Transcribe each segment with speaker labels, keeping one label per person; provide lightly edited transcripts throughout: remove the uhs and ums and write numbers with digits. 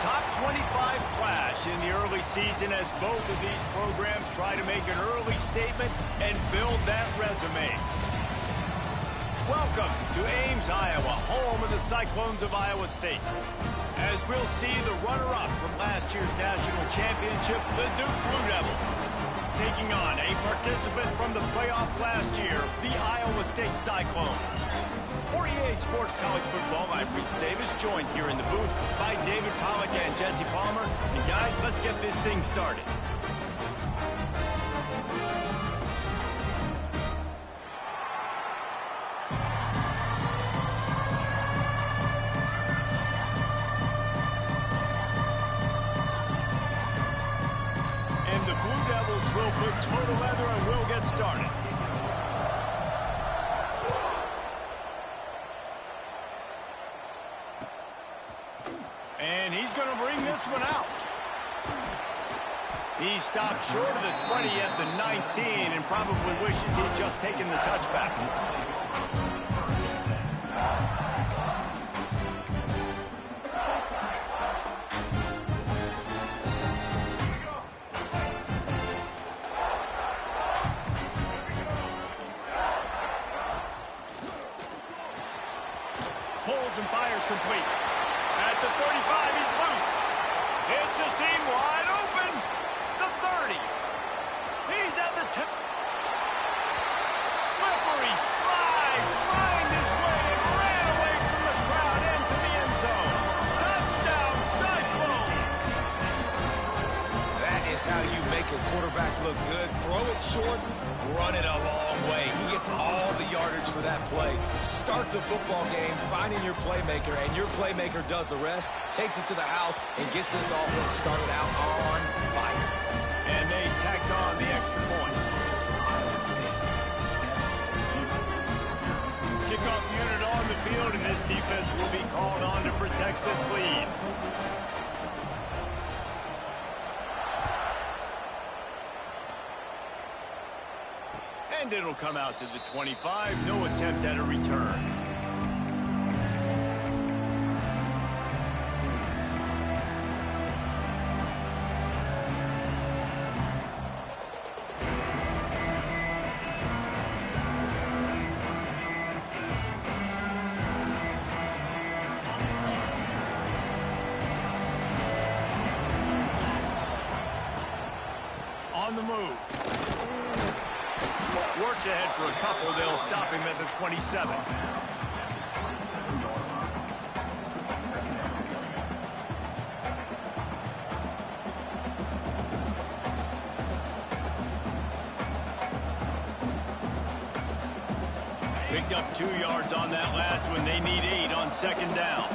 Speaker 1: top 25 clash in the early season as both of these programs try to make an early statement and build that resume. Welcome to Ames, Iowa, home of the Cyclones of Iowa State. As we'll see the runner-up from last year's national championship, the Duke Blue Devils, taking on a participant from the playoff last year, the Iowa State Cyclones. For EA Sports College Football, I'm Reese Davis, joined here in the booth by David Pollack and Jesse Palmer. And guys, let's get this thing started. And the Blue Devils will put toe to leather and we'll get started. And he's going to bring this one out. He stopped short of the 20 at the 19 and probably wishes he'd just taken the touchback. Pulls and fires complete. At the 35, he's loose. It's a seam wide open. The 30. He's at the 10. Slippery slide. Find his way and ran away from the crowd into the end zone. Touchdown, Cyclones.
Speaker 2: That is how you make a quarterback look good. Throw it short, run it a long way. He gets all the yardage for that play. Start the football game finding your playmaker, and your playmaker does the rest, takes it to the house, and gets this offense started out on fire.
Speaker 1: And they tacked on the extra point. Kickoff unit on the field, and this defense will be called on to protect this lead. And it'll come out to the 25. No attempt at a return. On the move. Works ahead for a couple. They'll stop him at the 27. Picked up 2 yards on that last one. They need 8 on second down.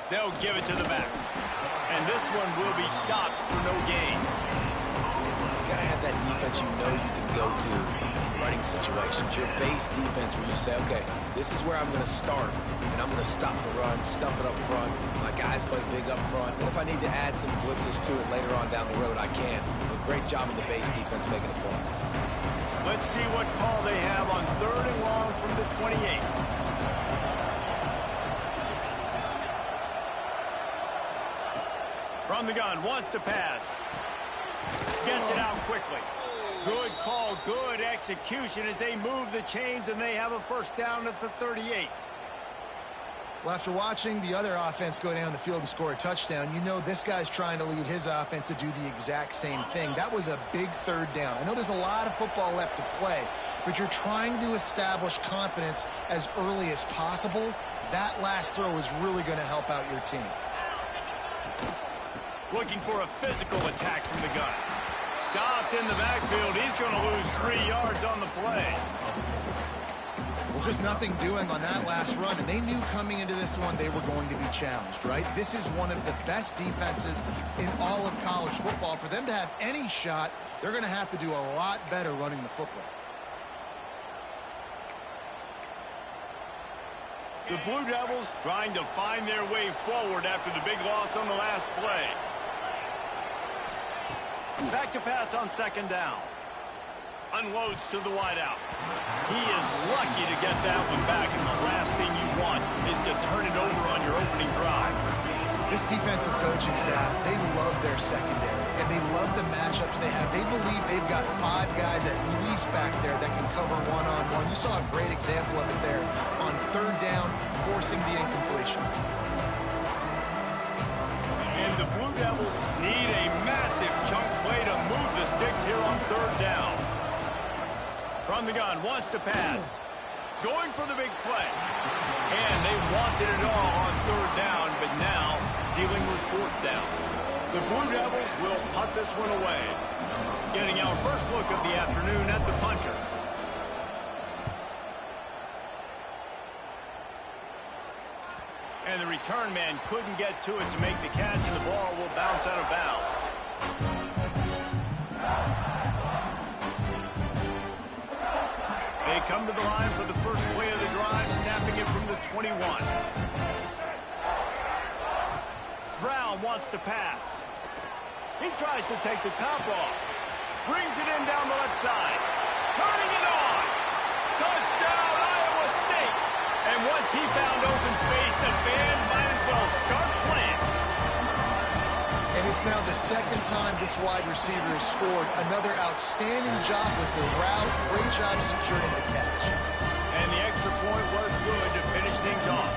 Speaker 1: They'll give it to the back. And this one will be stopped for no gain.
Speaker 2: You gotta have that defense you know you can go to in running situations. Your base defense where you say, okay, this is where I'm gonna start, and I'm gonna stop the run, stuff it up front. My guys play big up front. And if I need to add some blitzes to it later on down the road, I can. But great job in the base defense making a play.
Speaker 1: Let's see what call they have on 3rd and long from the 28. From the gun, wants to pass. Gets it out quickly. Good call, good execution as they move the chains and they have a first down at the 38.
Speaker 3: Well, after watching the other offense go down the field and score a touchdown, you know this guy's trying to lead his offense to do the exact same thing. That was a big 3rd down. I know there's a lot of football left to play, but you're trying to establish confidence as early as possible. That last throw is really going to help out your team.
Speaker 1: Looking for a physical attack from the gun. Stopped in the backfield. He's going to lose 3 yards on the play.
Speaker 3: Well, just nothing doing on that last run, and they knew coming into this one they were going to be challenged, right? This is one of the best defenses in all of college football. For them to have any shot, they're going to have to do a lot better running the football.
Speaker 1: The Blue Devils trying to find their way forward after the big loss on the last play. Back to pass on second down. Unloads to the wideout. He is lucky to get that one back, and the last thing you want is to turn it over on your opening drive.
Speaker 3: This defensive coaching staff, they love their secondary, and they love the matchups they have. They believe they've got 5 guys at least back there that can cover one-on-one. You saw a great example of it there on 3rd down, forcing the incompletion.
Speaker 1: And the Blue Devils need a massive chunk play to move the sticks here on 3rd down. From the gun, wants to pass. Going for the big play. And they wanted it all on 3rd down, but now dealing with 4th down. The Blue Devils will punt this one away. Getting our first look of the afternoon at the punter. And the return man couldn't get to it to make the catch, and the ball will bounce out of bounds. They come to the line for the first play of the drive, snapping it from the 21. Brown wants to pass. He tries to take the top off. Brings it in down the left side. Turning it on. Touchdown, Iowa State. And once he found open space, the band might as well start playing.
Speaker 3: And it's now the 2nd time this wide receiver has scored. Another outstanding job with the route. Great job securing the catch.
Speaker 1: And the extra point was good to finish things off.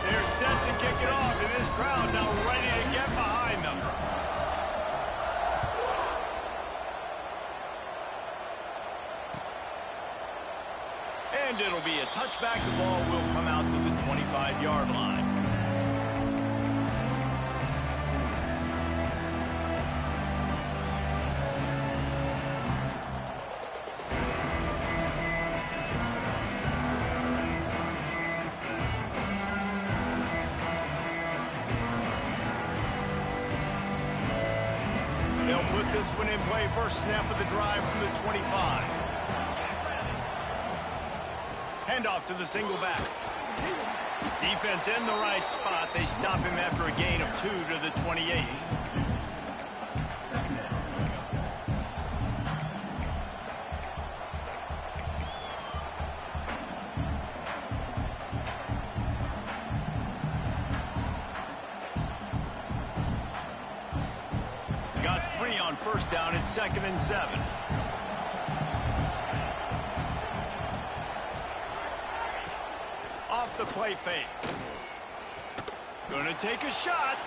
Speaker 1: They're set to kick it off, and this crowd now ready to get behind them. And it'll be a touchback. The ball will come out to the 25-yard line. They'll put this one in play. First snap of the drive from the 25. Handoff to the single back. Defense in the right spot. They stop him after a gain of 2 to the 28. Got 3 on first down. It's 2nd and 7. Off the play fake. Going to take a shot.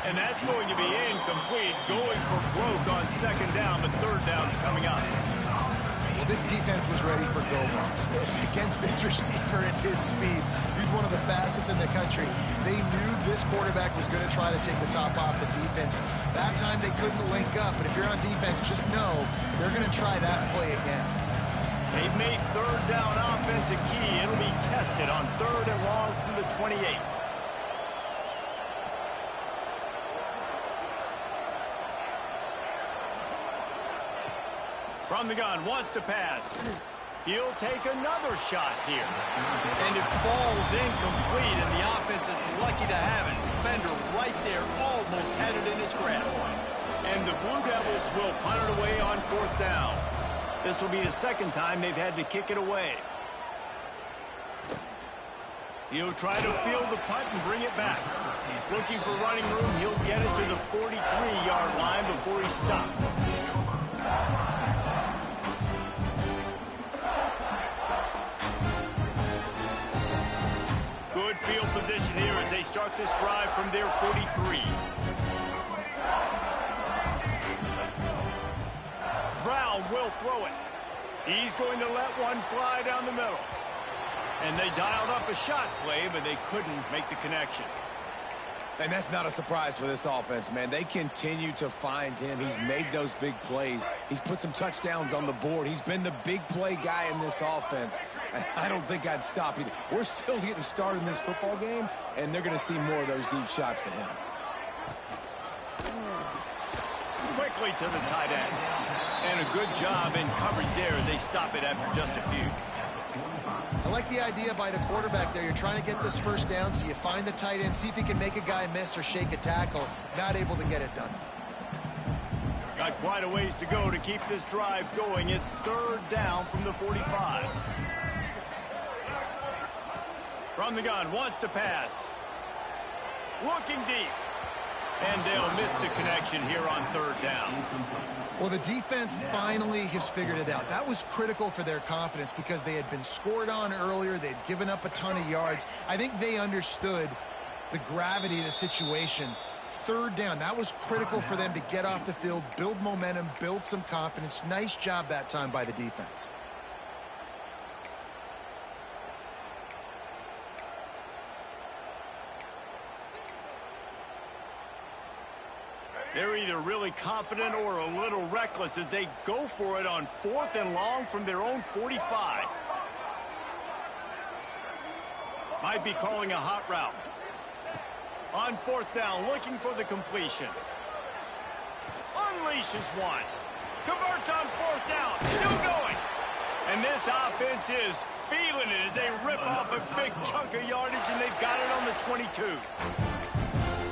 Speaker 1: And that's going to be incomplete. Going for broke on 2nd down, but 3rd down's coming up.
Speaker 3: Well, this defense was ready for go-longs. Against this receiver at his speed, he's one of the fastest in the country. They knew this quarterback was going to try to take the top off the defense. That time they couldn't link up, but if you're on defense, just know they're going to try that play again.
Speaker 1: They've made 3rd down offense a key. It'll be tested on 3rd and long from the 28. From the gun, wants to pass. He'll take another shot here. And it falls incomplete, and the offense is lucky to have it. Defender right there almost had it in his grasp. And the Blue Devils will punt it away on 4th down. This will be the 2nd time they've had to kick it away. He'll try to field the punt and bring it back. Looking for running room, he'll get it to the 43-yard line before he stopped. Good field position here as they start this drive from their 43. Brown will throw it. He's going to let one fly down the middle. And they dialed up a shot play, but they couldn't make the connection.
Speaker 2: And that's not a surprise for this offense, man. They continue to find him. He's made those big plays. He's put some touchdowns on the board. He's been the big play guy in this offense. I don't think I'd stop either. We're still getting started in this football game, and they're going to see more of those deep shots to him.
Speaker 1: Quickly to the tight end. And a good job in coverage there as they stop it after just a few.
Speaker 3: I like the idea by the quarterback there. You're trying to get this first down, so you find the tight end, see if he can make a guy miss or shake a tackle. Not able to get it done.
Speaker 1: Got quite a ways to go to keep this drive going. It's third down from the 45. From the gun, wants to pass. Looking deep. And they'll miss the connection here on third down.
Speaker 3: Well, the defense finally has figured it out. That was critical for their confidence because they had been scored on earlier. They'd given up a ton of yards. I think they understood the gravity of the situation. Third down, that was critical for them to get off the field, build momentum, build some confidence. Nice job that time by the defense.
Speaker 1: They're either really confident or a little reckless as they go for it on 4th and long from their own 45. Might be calling a hot route. On 4th down, looking for the completion. Unleashes one. Converts on 4th down. Still going. And this offense is feeling it as they rip off a big chunk of yardage, and they've got it on the 22.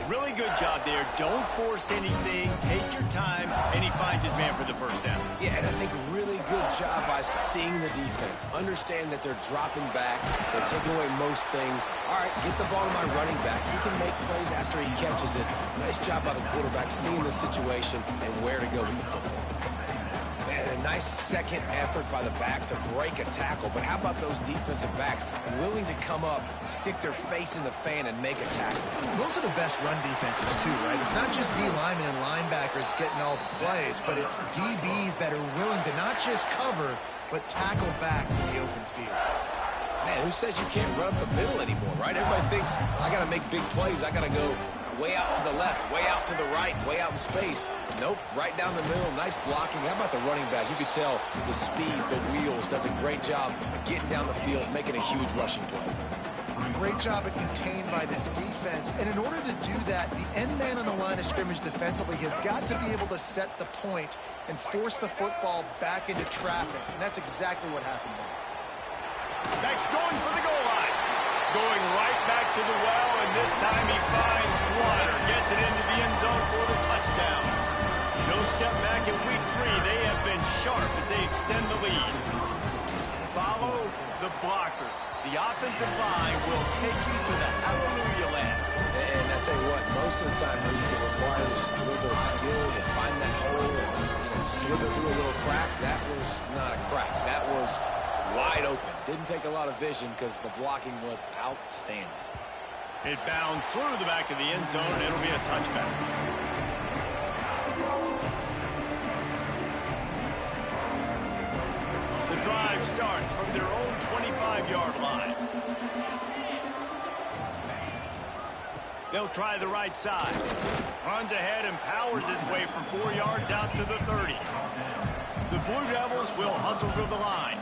Speaker 1: Really good job there. Don't force anything. Take your time. And he finds his man for the first down.
Speaker 2: Yeah, and I think really good job by seeing the defense. Understand that they're dropping back. They're taking away most things. All right, get the ball to my running back. He can make plays after he catches it. Nice job by the quarterback seeing the situation and where to go with the football. Man, a nice second effort by the back to break a tackle. But how about those defensive backs willing to come up, stick their face in the fan, and make a tackle?
Speaker 3: Those are the best run defenses too, right? It's not just D linemen and linebackers getting all the plays, but it's DBs that are willing to not just cover, but tackle backs in the open field.
Speaker 2: Man, who says you can't run up the middle anymore, right? Everybody thinks, I got to make big plays. I got to go way out to the left, way out to the right, way out in space. Nope, right down the middle. Nice blocking. How about the running back? You could tell the speed, the wheels, does a great job getting down the field, making a huge rushing play.
Speaker 3: Great job contained by this defense. And in order to do that, the end man on the line of scrimmage defensively has got to be able to set the point and force the football back into traffic. And that's exactly what happened there.
Speaker 1: Next, going for the goal line. Going right back to the well, and this time he finds water. Gets it into the end zone for the touchdown. No step back in week 3. They have been sharp as they extend the lead. Follow the blockers. The offensive line will take you to the hallelujah land.
Speaker 2: And I tell you what, most of the time, Reese, it requires a little bit of skill to find that hole and slither through a little crack. That was not a crack. That was wide open. Didn't take a lot of vision because the blocking was outstanding.
Speaker 1: It bounds through the back of the end zone, and it'll be a touchback. The drive starts from their own 25-yard line. They'll try the right side. Runs ahead and powers his way from 4 yards out to the 30. The Blue Devils will hustle to the line.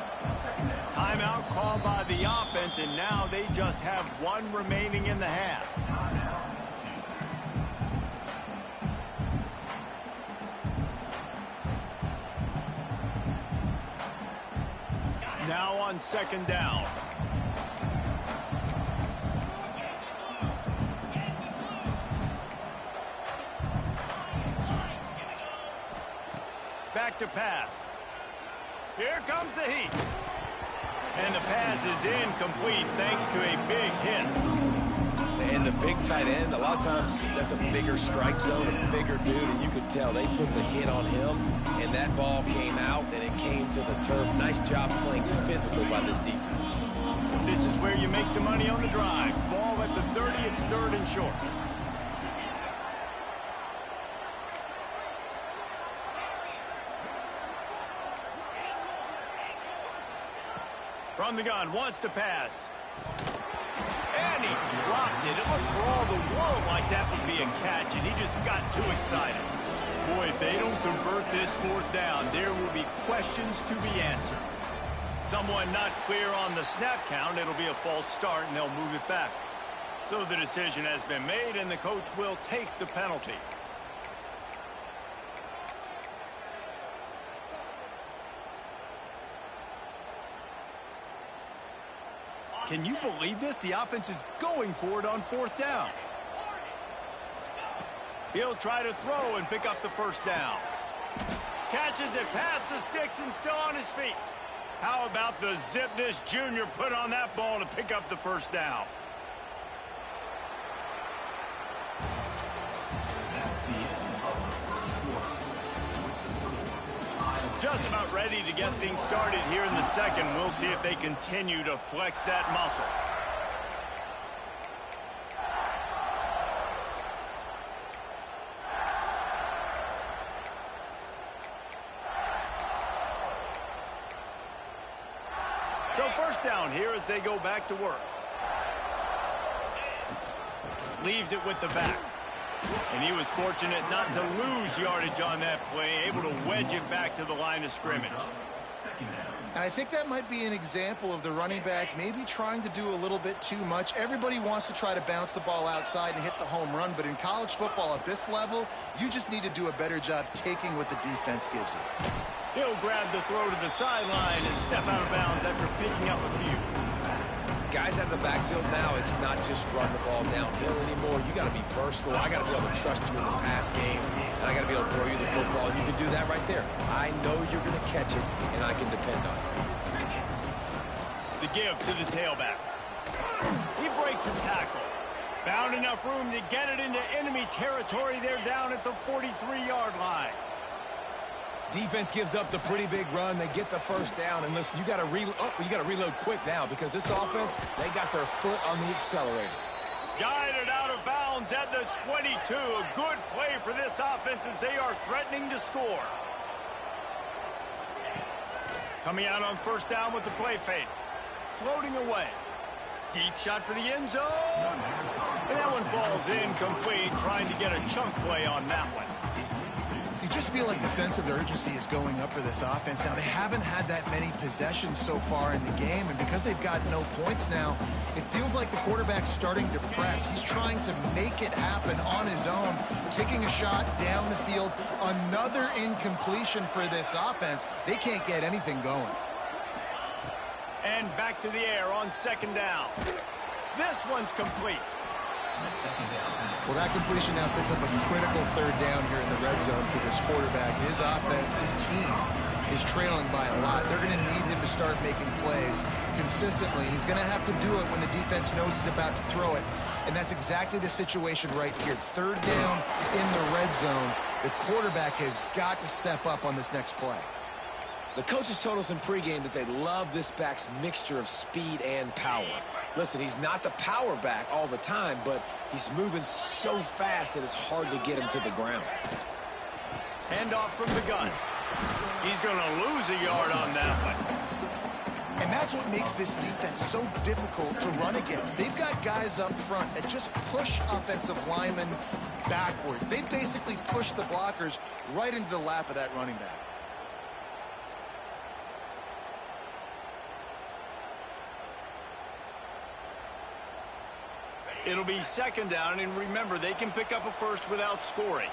Speaker 1: Timeout called by the offense, and now they just have 1 remaining in the half. Now on 2nd down. Back to pass. Here comes the heat. And the pass is incomplete thanks to a big hit.
Speaker 2: And the big tight end, a lot of times that's a bigger strike zone, a bigger dude, and you could tell they put the hit on him, and that ball came out, and it came to the turf. Nice job playing physical by this defense.
Speaker 1: This is where you make the money on the drive. Ball at the 30, it's 3rd and short. From the gun, wants to pass. And he dropped it. It looked for all the world like that would be a catch, and he just got too excited. Boy, if they don't convert this 4th down, there will be questions to be answered. Someone not clear on the snap count, it'll be a false start, and they'll move it back. So the decision has been made, and the coach will take the penalty. Can you believe this? The offense is going for it on 4th down. He'll try to throw and pick up the 1st down. Catches it past the sticks and still on his feet. How about the zip this junior put on that ball to pick up the first down? Just about ready to get things started here in the second. We'll see if they continue to flex that muscle. So first down here as they go back to work. Leaves it with the back. And he was fortunate not to lose yardage on that play, able to wedge it back to the line of scrimmage.
Speaker 3: And I think that might be an example of the running back maybe trying to do a little bit too much. Everybody wants to try to bounce the ball outside and hit the home run, but in college football at this level, you just need to do a better job taking what the defense gives you.
Speaker 1: He'll grab the throw to the sideline and step out of bounds after picking up a few.
Speaker 2: Guys out of the backfield now, it's not just run the ball downhill anymore. You got to be versatile. I got to be able to trust you in the pass game, and I got to be able to throw you the football. And you can do that right there. I know you're going to catch it, and I can depend on it.
Speaker 1: The give to the tailback. He breaks a tackle. Found enough room to get it into enemy territory. They're down at the 43-yard line.
Speaker 2: Defense gives up the pretty big run. They get the first down, and listen, you got to reload quick now because this offense, they got their foot on the accelerator.
Speaker 1: Guided out of bounds at the 22. A good play for this offense as they are threatening to score. Coming out on first down with the play fake. Floating away. Deep shot for the end zone. And that one falls incomplete, trying to get a chunk play on that one.
Speaker 3: You just feel like the sense of urgency is going up for this offense now. They haven't had that many possessions so far in the game, and because they've got no points now, it feels like the quarterback's starting to press. He's trying to make it happen on his own, taking a shot down the field. Another incompletion for this offense. They can't get anything going.
Speaker 1: And back to the air on second down. This one's complete.
Speaker 3: Well, that completion now sets up a critical third down here in the red zone for this quarterback. His offense, his team, is trailing by a lot. They're going to need him to start making plays consistently, and he's going to have to do it when the defense knows he's about to throw it. And that's exactly the situation right here. Third down in the red zone. The quarterback has got to step up on this next play.
Speaker 2: The coaches told us in pregame that they love this back's mixture of speed and power. Listen, he's not the power back all the time, but he's moving so fast that it's hard to get him to the ground.
Speaker 1: Handoff from the gun. He's going to lose a yard on that one.
Speaker 3: And that's what makes this defense so difficult to run against. They've got guys up front that just push offensive linemen backwards. They basically push the blockers right into the lap of that running back.
Speaker 1: It'll be second down, and remember, they can pick up a first without scoring.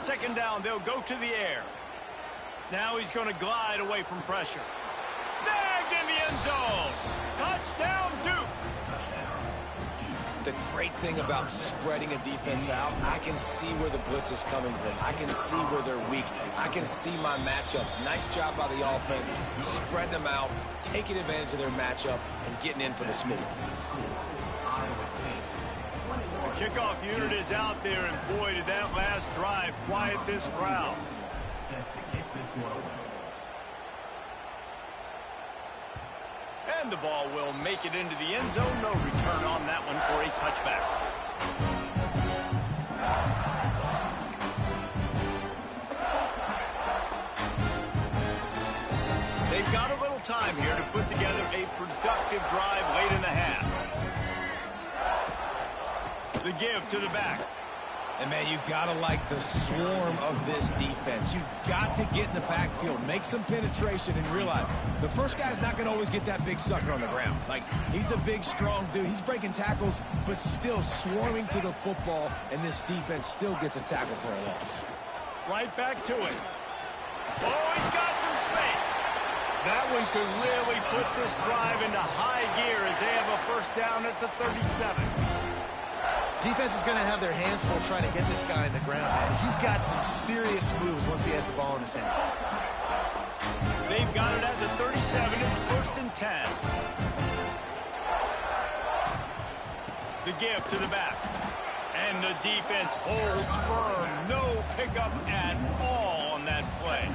Speaker 1: Second down, they'll go to the air. Now he's going to glide away from pressure. Snagged in the end zone. Touchdown, Duke.
Speaker 2: The great thing about spreading a defense out, I can see where the blitz is coming from. I can see where they're weak. I can see my matchups. Nice job by the offense, spreading them out, taking advantage of their matchup, and getting in for the score.
Speaker 1: The kickoff unit is out there, and boy, did that last drive quiet this crowd. And the ball will make it into the end zone. No return on that one for a touchback. They've got a little time here to put together a productive drive late in the half. The give to the back.
Speaker 2: And, man, you got to like the swarm of this defense. You've got to get in the backfield, make some penetration, and realize the first guy's not going to always get that big sucker on the ground. Like, he's a big, strong dude. He's breaking tackles, but still swarming to the football, and this defense still gets a tackle for a loss.
Speaker 1: Right back to it. Oh, he's got some space. That one could really put this drive into high gear as they have a first down at the 37.
Speaker 3: Defense is going to have their hands full trying to get this guy in the ground, man. He's got some serious moves once he has the ball in his hands.
Speaker 1: They've got it at the 37. It's 1st and 10. The give to the back. And the defense holds firm. No pickup at all on that play.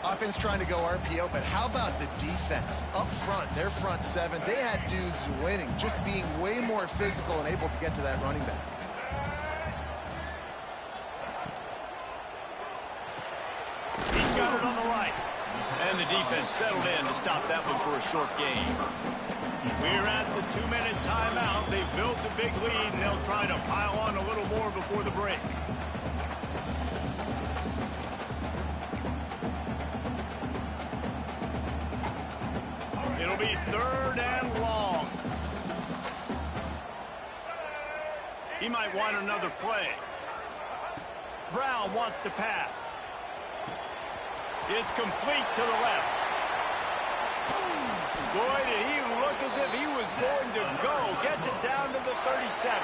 Speaker 3: Offense trying to go RPO, but how about the defense? Up front, their front seven, they had dudes winning, just being way more physical and able to get to that running back.
Speaker 1: He's got it on the right. And the defense settled in to stop that one for a short gain. We're at the 2-minute timeout. They've built a big lead, and they'll try to pile on a little more before the break. It'll be 3rd and long. He might want another play. Brown wants to pass. It's complete to the left. Boy, did he look as if he was going to go. Gets it down to the 37.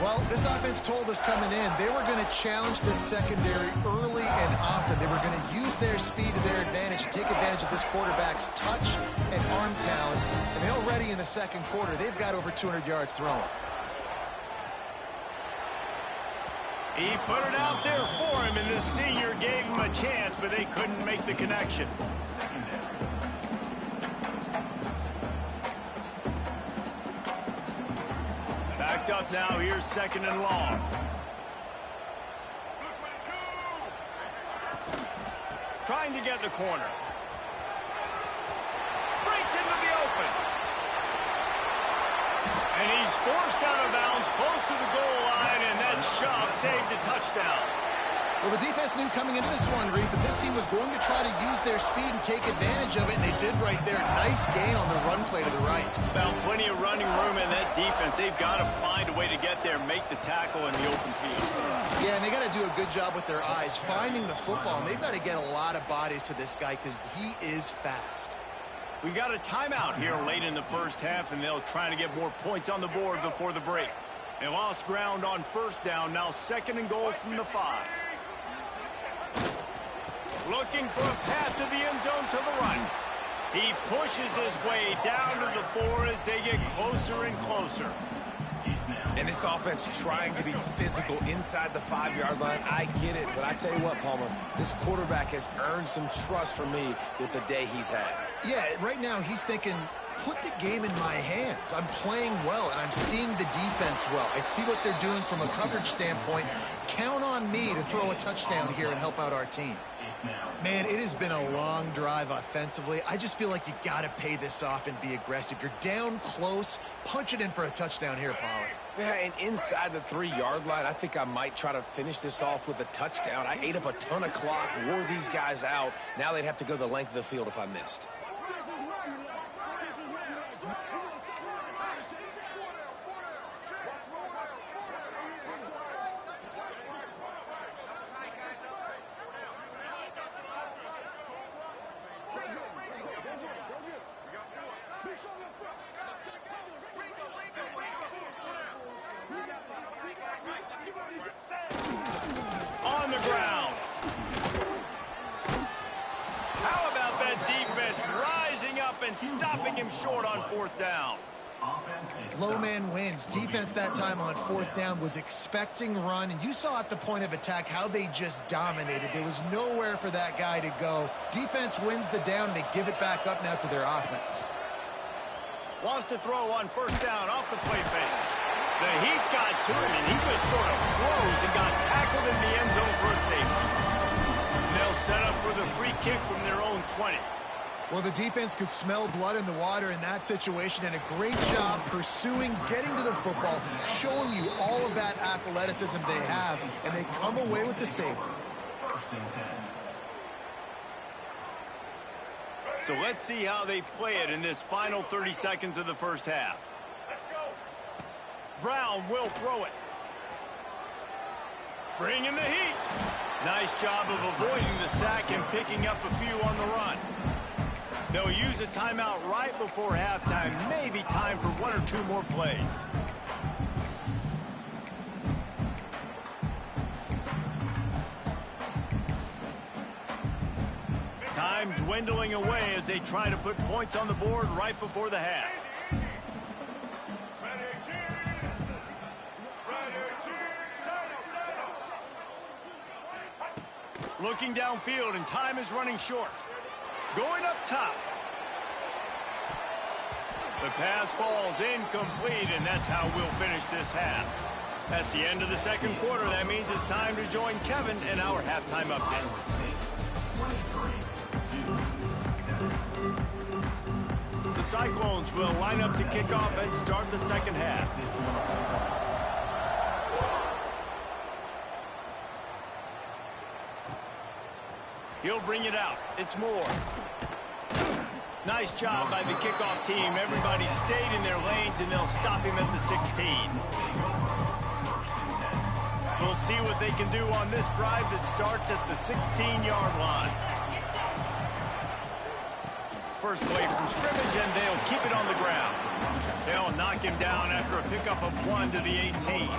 Speaker 3: Well, this offense told us coming in they were going to challenge this secondary early and often. They were going to use their speed to their advantage, take advantage of this quarterback's touch and arm talent. And already in the second quarter, they've got over 200 yards throwing.
Speaker 1: He put it out there for him, and the senior gave him a chance, but they couldn't make the connection. Backed up now. Here's 2nd and long. Trying to get the corner. Breaks into the open. And he's forced out of bounds close to the goal line, and that shove saved a touchdown.
Speaker 3: Well, the defense knew coming into this one, Reese, that this team was going to try to use their speed and take advantage of it, and they did right there. Nice gain on the run play to the right.
Speaker 1: Found plenty of running room in that defense. They've got to find a way to get there, make the tackle in the open field.
Speaker 3: Yeah, and they got to do a good job with their eyes, finding the football, and they've got to get a lot of bodies to this guy because he is fast.
Speaker 1: We got a timeout here late in the first half, and they'll try to get more points on the board before the break. They lost ground on 1st down, now 2nd and goal from the 5. Looking for a path to the end zone to the right. He pushes his way down to the 4 as they get closer and closer.
Speaker 2: And this offense trying to be physical inside the 5-yard line. I get it, but I tell you what, Palmer, this quarterback has earned some trust from me with the day he's had.
Speaker 3: Yeah, right now he's thinking, put the game in my hands. I'm playing well, and I'm seeing the defense well. I see what they're doing from a coverage standpoint. Count on me to throw a touchdown here and help out our team. Man, it has been a long drive offensively. I just feel like you got to pay this off and be aggressive. You're down close. Punch it in for a touchdown here, Pollard.
Speaker 2: Yeah, and inside the 3-yard line, I think I might try to finish this off with a touchdown. I ate up a ton of clock, wore these guys out. Now they'd have to go the length of the field if I missed.
Speaker 1: On the ground. How about that defense rising up and stopping him short on 4th down?
Speaker 3: Low man wins. Defense that time on 4th down was expecting run, and you saw at the point of attack how they just dominated. There was nowhere for that guy to go. Defense wins the down. They give it back up now to their offense.
Speaker 1: Wants to throw on 1st down off the play fake. The heat got to him, and he just sort of froze and got tackled in the end zone for a safety. And they'll set up for the free kick from their own 20.
Speaker 3: Well, the defense could smell blood in the water in that situation, and a great job pursuing, getting to the football, showing you all of that athleticism they have, and they come away with the safety.
Speaker 1: So let's see how they play it in this final 30 seconds of the first half. Brown will throw it. Bringing the heat. Nice job of avoiding the sack and picking up a few on the run. They'll use a timeout right before halftime. Maybe time for 1 or 2 more plays. Time dwindling away as they try to put points on the board right before the half. Looking downfield, and time is running short. Going up top. The pass falls incomplete, and that's how we'll finish this half. That's the end of the second quarter. That means it's time to join Kevin in our halftime update. The Cyclones will line up to kick off and start the second half. He'll bring it out. It's Moore. Nice job by the kickoff team. Everybody stayed in their lanes, and they'll stop him at the 16. We'll see what they can do on this drive that starts at the 16-yard line. First play from scrimmage, and they'll keep it on the ground. They'll knock him down after a pickup of 1 to the 18.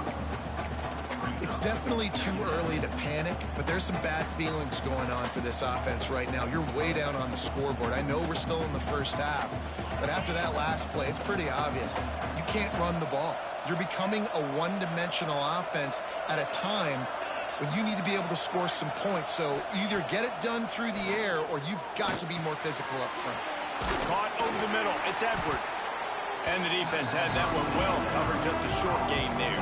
Speaker 3: It's definitely too early to panic, but there's some bad feelings going on for this offense right now. You're way down on the scoreboard. I know we're still in the first half, but after that last play, it's pretty obvious. You can't run the ball. You're becoming a one-dimensional offense at a time when you need to be able to score some points. So either get it done through the air, or you've got to be more physical up front.
Speaker 1: Caught over the middle. It's Edwards. And the defense had that one well covered. Just a short gain there.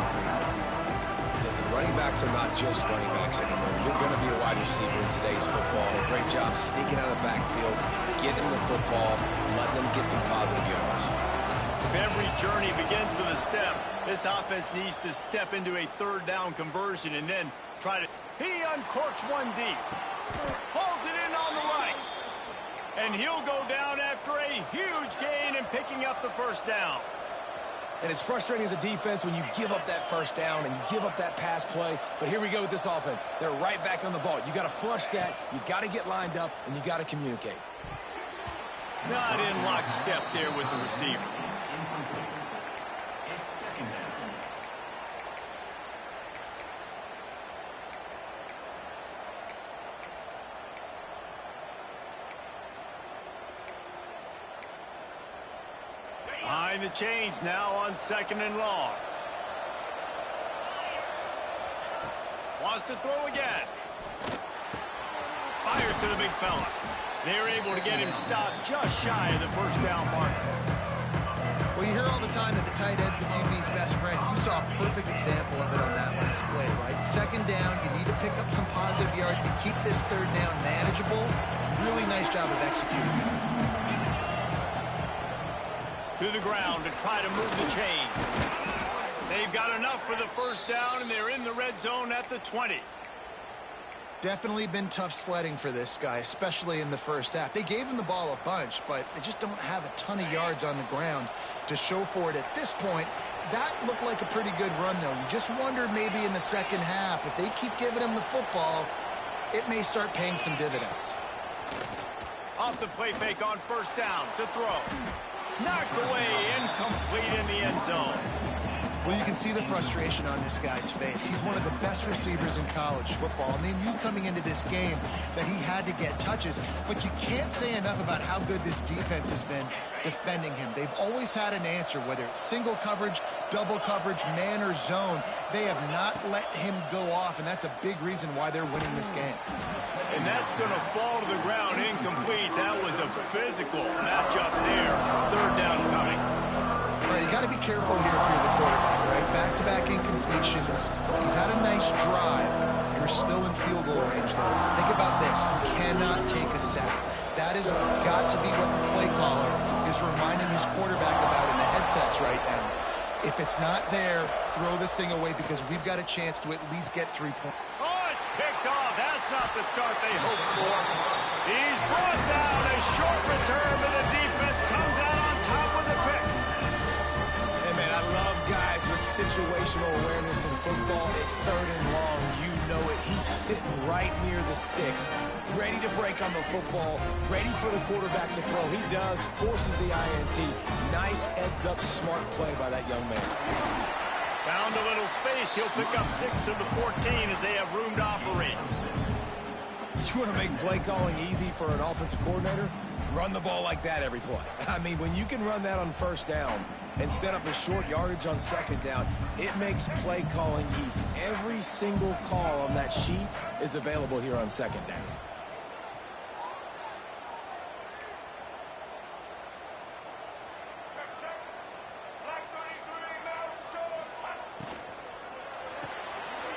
Speaker 2: Listen, running backs are not just running backs anymore. You're going to be a wide receiver in today's football. A great job sneaking out of the backfield, getting the football, letting them get some positive yards.
Speaker 1: If every journey begins with a step, this offense needs to step into a third down conversion and then try to... He uncorks one deep. Pulls it in on the right. And he'll go down after a huge gain and picking up the first down.
Speaker 2: And it's frustrating as a defense when you give up that first down and you give up that pass play. But here we go with this offense. They're right back on the ball. You got to flush that. You got to get lined up, and you got to communicate.
Speaker 1: Not in lockstep there with the receiver. Behind the chains now on 2nd and long. Wants to throw again. Fires to the big fella. They're able to get him stopped just shy of the first down marker.
Speaker 3: Well, you hear all the time that the tight end's the QB's best friend. You saw a perfect example of it on that last play, right? 2nd down, you need to pick up some positive yards to keep this 3rd down manageable. Really nice job of executing.
Speaker 1: To the ground to try to move the chains. They've got enough for the first down, and they're in the red zone at the 20.
Speaker 3: Definitely been tough sledding for this guy, especially in the first half. They gave him the ball a bunch, but they just don't have a ton of yards on the ground to show for it at this point. That looked like a pretty good run, though. You just wonder maybe in the second half, if they keep giving him the football, it may start paying some dividends.
Speaker 1: Off the play fake on first down to throw. Knocked away, incomplete in the end zone.
Speaker 3: Well, you can see the frustration on this guy's face. He's one of the best receivers in college football, and they knew coming into this game that he had to get touches, but you can't say enough about how good this defense has been defending him. They've always had an answer, whether it's single coverage, double coverage, man or zone. They have not let him go off, and that's a big reason why they're winning this game.
Speaker 1: And that's going to fall to the ground incomplete. That was a physical matchup there. 3rd down coming.
Speaker 3: All right, you got to be careful here if you're the quarterback, right? Back-to-back incompletions. You've had a nice drive. You're still in field goal range, though. Think about this. You cannot take a sack. That has got to be what the play caller is reminding his quarterback about in the headsets right now. If it's not there, throw this thing away because we've got a chance to at least get 3 points.
Speaker 1: Oh, it's picked off. That's not the start they hoped for. He's brought down a short return, but the defense comes out on top with a pick.
Speaker 2: Hey, man, I love guys with situational awareness in football. It's 3rd and long. You know it. He's sitting right near the sticks, ready to break on the football, ready for the quarterback to throw. He does, forces the INT. Nice heads-up, smart play by that young man.
Speaker 1: Found a little space. He'll pick up 6 of the 14 as they have room to operate.
Speaker 2: You want to make play calling easy for an offensive coordinator? Run the ball like that every play. I mean, when you can run that on first down and set up a short yardage on second down, it makes play calling easy. Every single call on that sheet is available here on second down.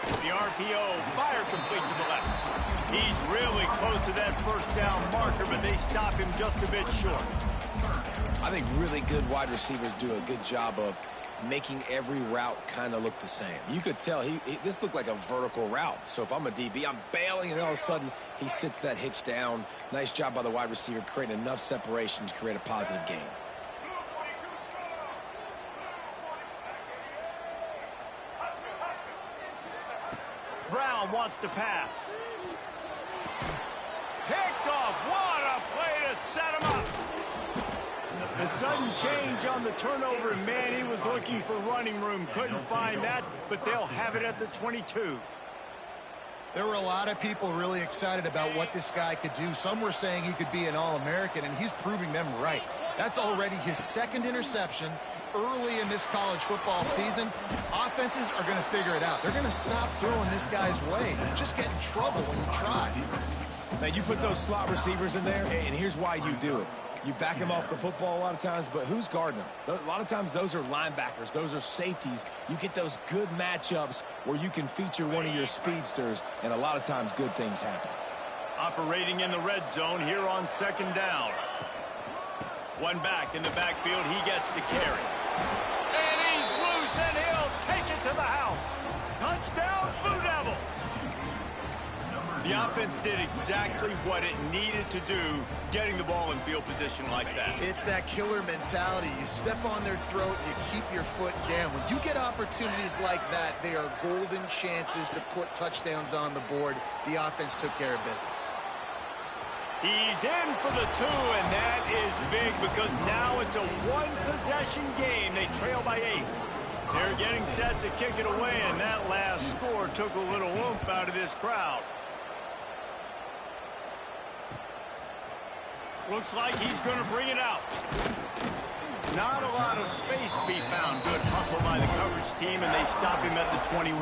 Speaker 1: The RPO, fire complete to the left. He's really close to that first down marker, but they stop him just a bit short.
Speaker 2: I think really good wide receivers do a good job of making every route kind of look the same. You could tell this looked like a vertical route. So if I'm a DB, I'm bailing, and all of a sudden he sits that hitch down. Nice job by the wide receiver creating enough separation to create a positive gain.
Speaker 1: Brown wants to pass. Picked off. What a play to set him up. The sudden change on the turnover, and man, he was looking for running room. Couldn't find that, but they'll have it at the 22.
Speaker 3: There were a lot of people really excited about what this guy could do. Some were saying he could be an All-American, and he's proving them right. That's already his second interception early in this college football season. Offenses are going to figure it out. They're going to stop throwing this guy's way. You just get in trouble when you try.
Speaker 2: Now, you put those slot receivers in there, and here's why you do it. You back them off the football a lot of times, but who's guarding them? A lot of times those are linebackers. Those are safeties. You get those good matchups where you can feature one of your speedsters, and a lot of times good things happen.
Speaker 1: Operating in the red zone here on second down. One back in the backfield. He gets the carry. And he's loose, and he'll take it to the house. Touchdown, Blue Devils. The offense did exactly what it needed to do, getting the ball in field position like that.
Speaker 3: It's that killer mentality. You step on their throat, you keep your foot down. When you get opportunities like that, they are golden chances to put touchdowns on the board. The offense took care of business.
Speaker 1: He's in for the 2, and that is big because now it's a one-possession game. They trail by 8. They're getting set to kick it away, and that last score took a little oomph out of this crowd. Looks like he's going to bring it out. Not a lot of space to be found. Good hustle by the coverage team, and they stop him at the 21.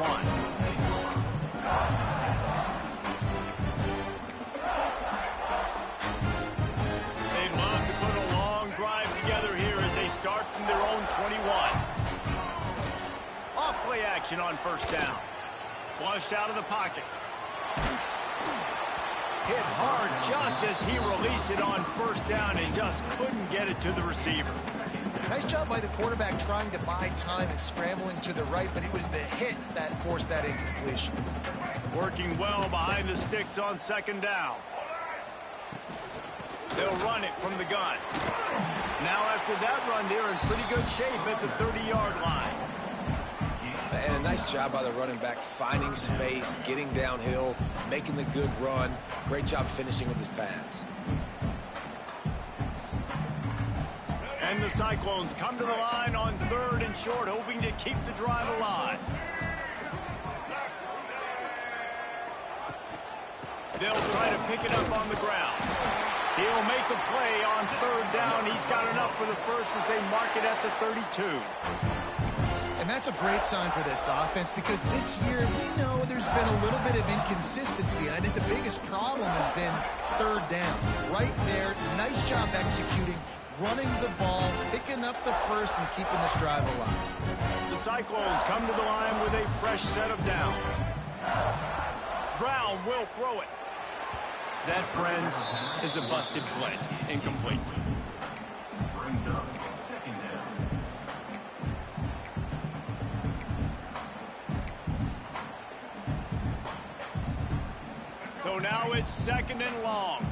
Speaker 1: They'd love to put a long drive together here as they start from their own 21. Off play action on first down. Flushed out of the pocket. Hit hard just as he released it on first down and just couldn't get it to the receiver.
Speaker 3: Nice job by the quarterback trying to buy time and scrambling to the right, but it was the hit that forced that incompletion.
Speaker 1: Working well behind the sticks on second down. They'll run it from the gun. Now after that run, they're in pretty good shape at the 30-yard line.
Speaker 2: And a nice job by the running back, finding space, getting downhill, making the good run. Great job finishing with his pads.
Speaker 1: And the Cyclones come to the line on 3rd and short, hoping to keep the drive alive. They'll try to pick it up on the ground. He'll make a play on 3rd down. He's got enough for the first as they mark it at the 32.
Speaker 3: And that's a great sign for this offense because this year we know there's been a little bit of inconsistency. And I think the biggest problem has been 3rd down. Right there, nice job executing, running the ball, picking up the first, and keeping this drive alive.
Speaker 1: The Cyclones come to the line with a fresh set of downs. Brown will throw it. That, friends, is a busted play. Incomplete. Brings up second down. So now it's 2nd and long.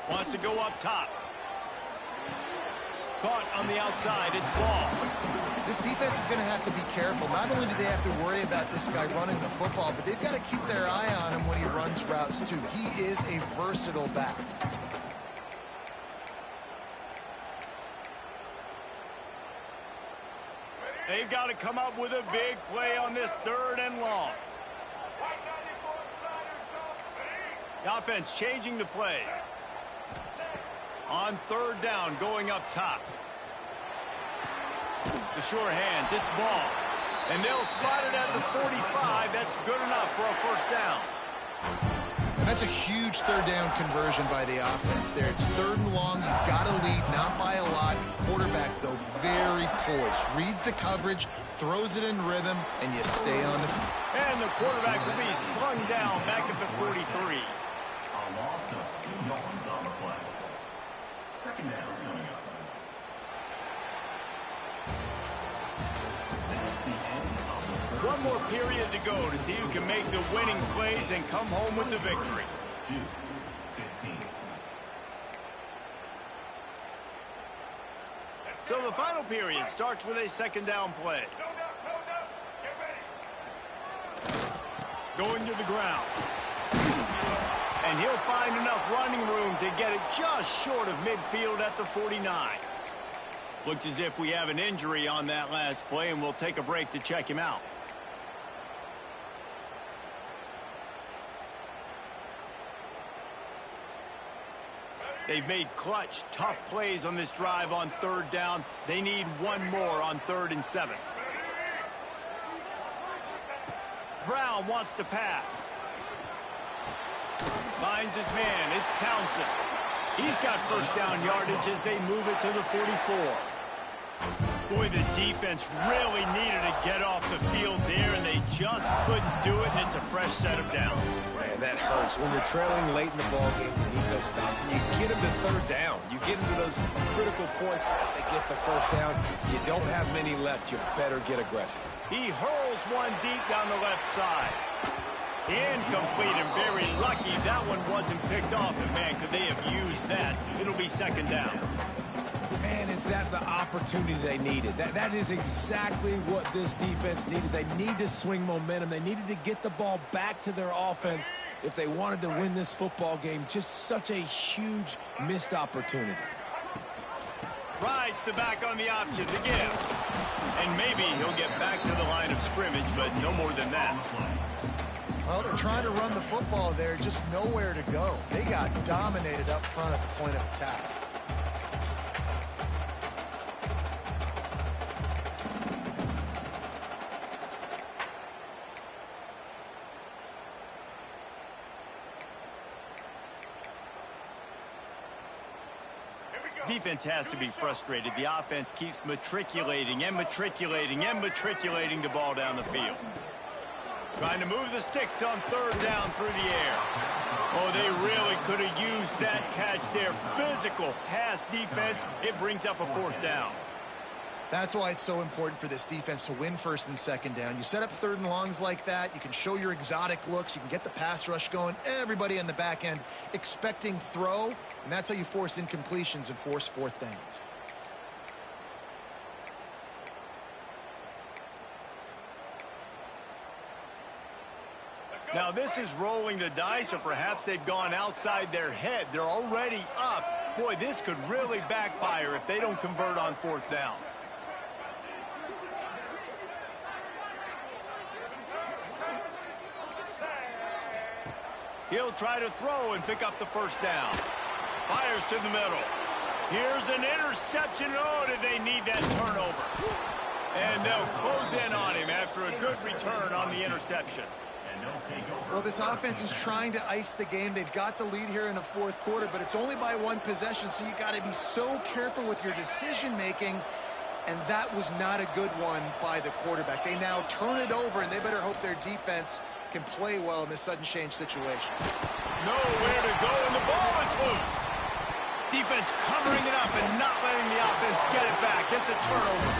Speaker 1: Wants to go up top. Caught on the outside. It's ball.
Speaker 3: This defense is going to have to be careful. Not only do they have to worry about this guy running the football, but they've got to keep their eye on him when he runs routes, too. He is a versatile back.
Speaker 1: They've got to come up with a big play on this 3rd and long. The offense changing the play. On 3rd down, going up top. The sure hands, it's ball. And they'll spot it at the 45. That's good enough for a 1st down.
Speaker 3: That's a huge 3rd down conversion by the offense there. It's 3rd and long. You've got to lead, not by a lot. Quarterback, though, very poised. Reads the coverage, throws it in rhythm, and you stay on the field.
Speaker 1: And the quarterback will be slung down back at the 43.
Speaker 4: A loss of 2 yards on the play. 2nd down coming up.
Speaker 1: One more period to go to see who can make the winning plays and come home with the victory.
Speaker 4: 2-15.
Speaker 1: So the final period starts with a 2nd down play. Going to the ground. And he'll find enough running room to get it just short of midfield at the 49. Looks as if we have an injury on that last play, and we'll take a break to check him out. They've made clutch, tough plays on this drive on 3rd down. They need one more on 3rd and 7. Brown wants to pass. Finds his man. It's Townsend. He's got 1st down yardage as they move it to the 44. Boy, the defense really needed to get off the field there, and they just couldn't do it, and it's a fresh set of downs.
Speaker 2: Man, that hurts. When you're trailing late in the ball game, you need those stops, and you get them to 3rd down. You get into those critical points, they get the 1st down. You don't have many left. You better get aggressive.
Speaker 1: He hurls one deep down the left side. Incomplete, and very lucky that one wasn't picked off. And, man, could they have used that? It'll be 2nd down.
Speaker 2: Man, is that the opportunity they needed? That is exactly what this defense needed. They need to swing momentum. They needed to get the ball back to their offense if they wanted to win this football game. Just such a huge missed opportunity.
Speaker 1: Rides the back on the option to give. And maybe he'll get back to the line of scrimmage, but no more than that.
Speaker 3: Well, they're trying to run the football there, just nowhere to go. They got dominated up front at the point of attack.
Speaker 1: Defense has to be frustrated. The offense keeps matriculating and matriculating and matriculating the ball down the field. Trying to move the sticks on 3rd down through the air. Oh, they really could have used that catch there. Physical pass defense. It brings up a 4th down.
Speaker 3: That's why it's so important for this defense to win 1st and 2nd down. You set up 3rd and longs like that. You can show your exotic looks. You can get the pass rush going. Everybody on the back end expecting throw. And that's how you force incompletions and force 4th downs.
Speaker 1: Now this is rolling the dice, or perhaps they've gone outside their head. They're already up. Boy, this could really backfire if they don't convert on 4th down. He'll try to throw and pick up the 1st down. Fires to the middle. Here's an interception. Oh, did they need that turnover? And they'll close in on him after a good return on the interception.
Speaker 3: Well, this offense is trying to ice the game. They've got the lead here in the 4th quarter, but it's only by 1 possession, so you got to be so careful with your decision-making, and that was not a good one by the quarterback. They now turn it over, and they better hope their defense can play well in this sudden change situation.
Speaker 1: Nowhere to go, and the ball is loose. Defense covering it up and not letting the offense get it back. It's a turnover.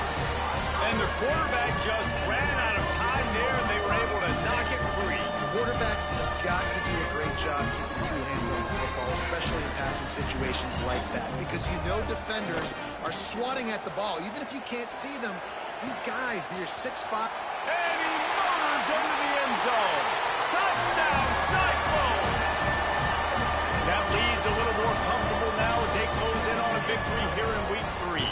Speaker 1: And the quarterback just ran out of time there, and they were able to knock it free.
Speaker 3: Quarterbacks have got to do a great job keeping 2 hands on the football, especially in passing situations like that, because you know defenders are swatting at the ball. Even if you can't see them, these guys, they're 6'5".
Speaker 1: And he motors into the end zone. Touchdown, Cyclones! That lead's a little more comfortable now as they close in on a victory here in week 3.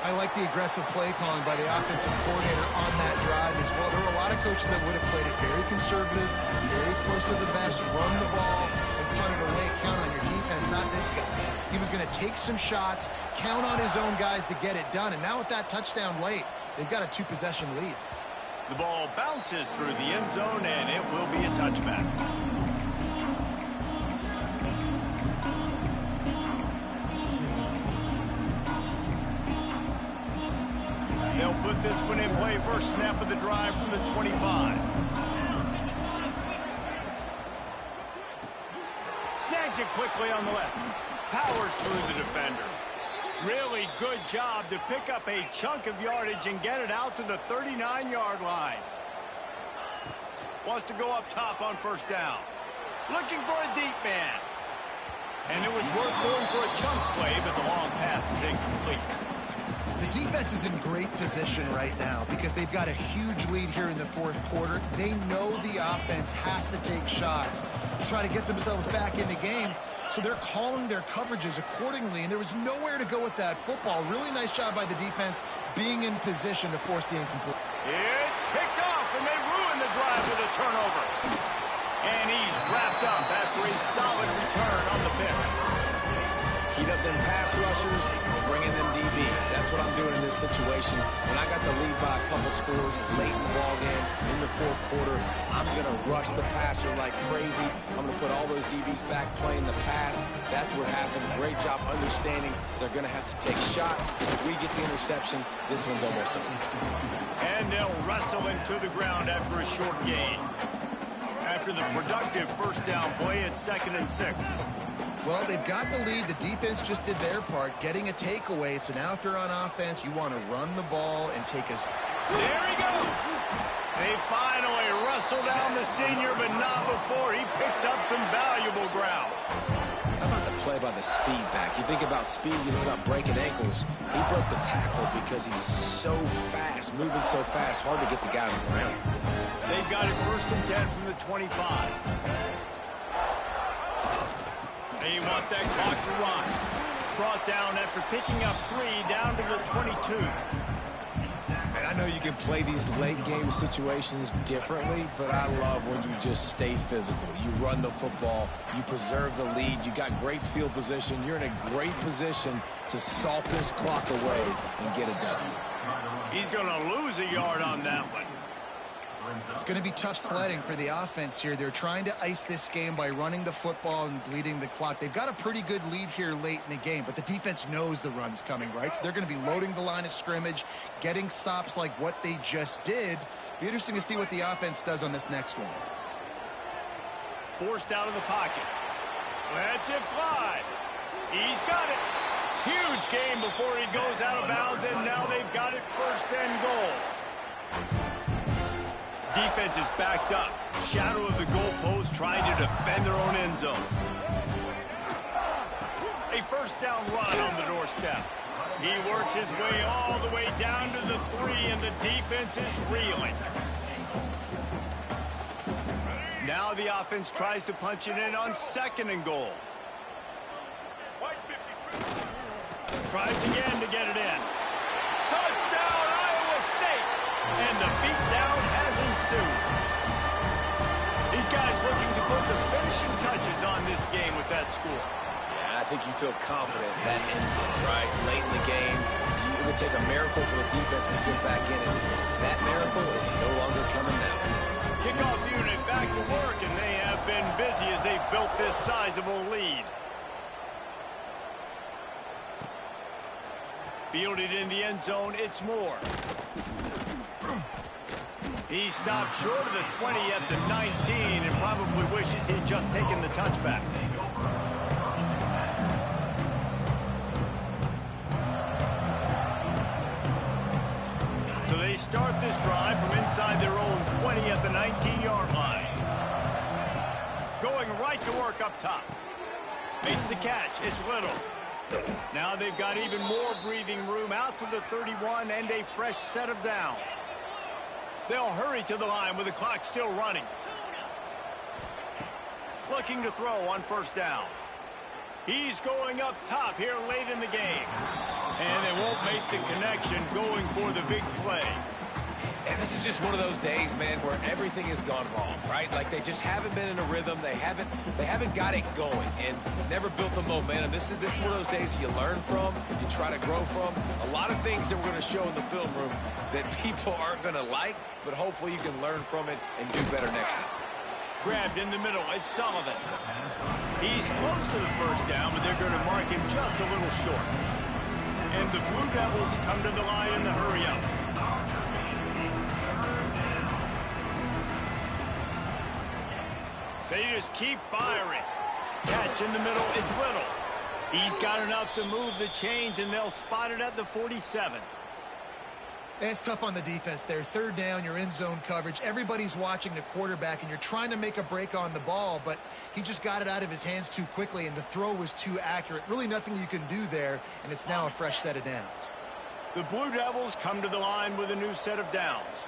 Speaker 3: I like the aggressive play calling by the offensive coordinator on that drive as well. There were a lot of coaches that would have played it very conservative, very close to the vest, run the ball, and punt it away. Count on your defense, not this guy. He was going to take some shots, count on his own guys to get it done. And now with that touchdown late, they've got a 2-possession lead.
Speaker 1: The ball bounces through the end zone, and it will be a touchback. They'll put this one in play. First snap of the drive from the 25. Snags it quickly on the left. Powers through the defender. Really good job to pick up a chunk of yardage and get it out to the 39-yard line. Wants to go up top on first down. Looking for a deep man. And it was worth going for a chunk play, but the long pass is incomplete.
Speaker 3: The defense is in great position right now because they've got a huge lead here in the fourth quarter. They know the offense has to take shots to try to get themselves back in the game. So they're calling their coverages accordingly, and there was nowhere to go with that football. Really nice job by the defense being in position to force the incomplete.
Speaker 1: It's picked off, and they ruin the drive with a turnover. And he's wrapped up after a solid return on the pick.
Speaker 2: Heat up them pass rushers, bring in them DBs. That's what I'm doing in this situation. When I got the lead by a couple scores late in the ballgame, in the fourth quarter, I'm going to rush the passer like crazy. I'm going to put all those DBs back playing the pass. That's what happened. Great job understanding they're going to have to take shots. If we get the interception, this one's almost over.
Speaker 1: And they'll wrestle him to the ground after a short gain. After the productive first down play, it's 2nd and 6.
Speaker 3: Well, they've got the lead. The defense just did their part, getting a takeaway. So now if they're on offense, you want to run the ball and take us.
Speaker 1: There he goes. They finally wrestle down the senior, but not before he picks up some valuable ground.
Speaker 2: How about the play by the speed back? You think about speed, you think about breaking ankles. He broke the tackle because he's so fast, moving so fast, hard to get the guy on the ground.
Speaker 1: They've got it 1st and 10 from the 25. They want that clock to run. Brought down after picking up 3 down to the 22.
Speaker 2: And I know you can play these late game situations differently, but I love when you just stay physical. You run the football, you preserve the lead, you got great field position, you're in a great position to salt this clock away and get a W.
Speaker 1: He's going to lose a yard on that one.
Speaker 3: It's going to be tough sledding for the offense here. They're trying to ice this game by running the football and bleeding the clock. They've got a pretty good lead here late in the game, but the defense knows the run's coming, right? So they're going to be loading the line of scrimmage, getting stops like what they just did. Be interesting to see what the offense does on this next one.
Speaker 1: Forced out of the pocket. Lets it fly. He's got it. Huge game before he goes out of bounds, and now they've got it 1st and goal. Defense is backed up. Shadow of the goalpost trying to defend their own end zone. A 1st down run on the doorstep. He works his way all the way down to the 3, and the defense is reeling. Now the offense tries to punch it in on 2nd and goal. Tries again to get it in. Touchdown, Iowa State! And the beatdown has ensued. These guys looking to put the finishing touches on this game with that score.
Speaker 2: Yeah, I think you feel confident that ends it, right? Late in the game, it would take a miracle for the defense to get back in it. That miracle is no longer coming now.
Speaker 1: Kickoff unit back to work, and they have been busy as they've built this sizable lead. Fielded in the end zone, it's Moore. He stopped short of the 20 at the 19 and probably wishes he'd just taken the touchback. So they start this drive from inside their own 20 at the 19-yard line. Going right to work up top. Makes the catch. It's Little. Now they've got even more breathing room out to the 31 and a fresh set of downs. They'll hurry to the line with the clock still running. Looking to throw on 1st down. He's going up top here late in the game. And they won't make the connection going for the big play.
Speaker 2: And this is just one of those days, man, where everything has gone wrong, right? Like they just haven't been in a rhythm. They haven't got it going and never built the momentum. This is one of those days that you learn from, you try to grow from. A lot of things that we're going to show in the film room that people aren't going to like, but hopefully you can learn from it and do better next time.
Speaker 1: Grabbed in the middle, it's Sullivan. He's close to the first down, but they're going to mark him just a little short. And the Blue Devils come to the line in the hurry-up. They just keep firing. Catch in the middle, it's Little. He's got enough to move the chains, and they'll spot it at the 47.
Speaker 3: It's tough on the defense there. Third down, you're in zone coverage. Everybody's watching the quarterback, and you're trying to make a break on the ball, but he just got it out of his hands too quickly, and the throw was too accurate. Really nothing you can do there, and it's now a fresh set of downs.
Speaker 1: The Blue Devils come to the line with a new set of downs.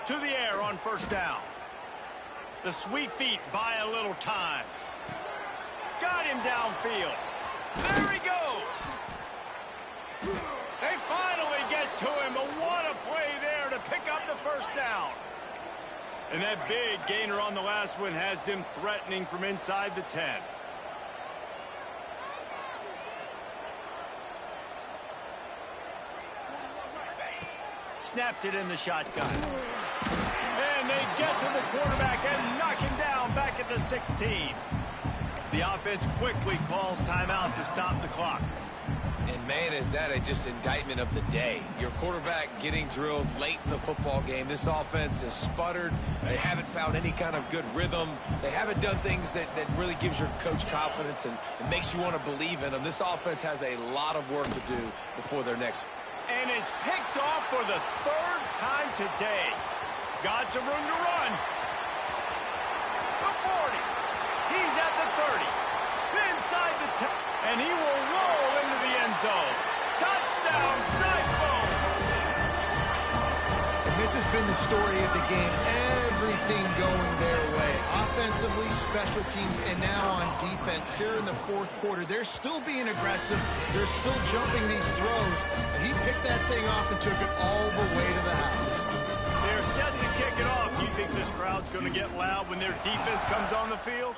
Speaker 1: To the air on first down. The sweet feet buy a little time. Got him downfield. There he goes. They finally get to him, but what a play there to pick up the first down. And that big gainer on the last one has them threatening from inside the 10. Snapped it in the shotgun. And they get to the quarterback and knock him down back at the 16. The offense quickly calls timeout to stop the clock.
Speaker 2: And, man, is that just indictment of the day. Your quarterback getting drilled late in the football game. This offense has sputtered. They haven't found any kind of good rhythm. They haven't done things that really gives your coach confidence and makes you want to believe in them. This offense has a lot of work to do before their next.
Speaker 1: And it's picked off for the third time today. Got some room to run. The 40. He's at the 30. Inside the 10. And he will roll into the end zone. Touchdown, Cyclones!
Speaker 3: And this has been the story of the game. Everything going their way. Offensively, special teams, and now on defense. Here in the fourth quarter, they're still being aggressive. They're still jumping these throws. And he picked that thing off and took it all the way to the house.
Speaker 1: They're set to kick it off. You think this crowd's going to get loud when their defense comes on the field?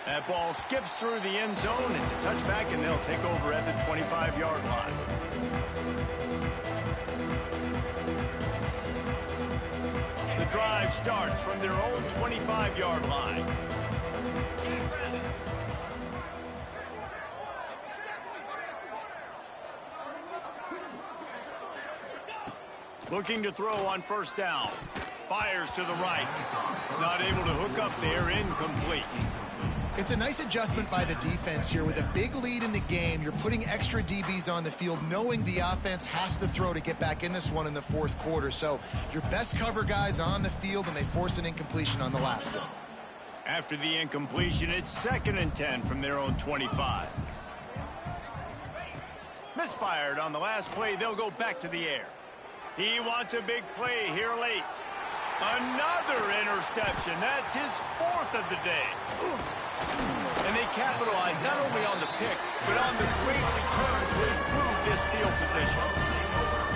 Speaker 1: That ball skips through the end zone. It's a touchback, and they'll take over at the 25-yard line. The drive starts from their own 25-yard line. Looking to throw on first down. Fires to the right. Not able to hook up there, incomplete.
Speaker 3: It's a nice adjustment by the defense here. With a big lead in the game, you're putting extra DBs on the field, knowing the offense has to throw to get back in this one in the fourth quarter. So your best cover guys on the field, and they force an incompletion on the last one.
Speaker 1: After the incompletion, it's 2nd and 10 from their own 25. Misfired on the last play. They'll go back to the air. He wants a big play here late. Another interception. That's his 4th of the day. And they capitalize not only on the pick, but on the great return to improve this field position.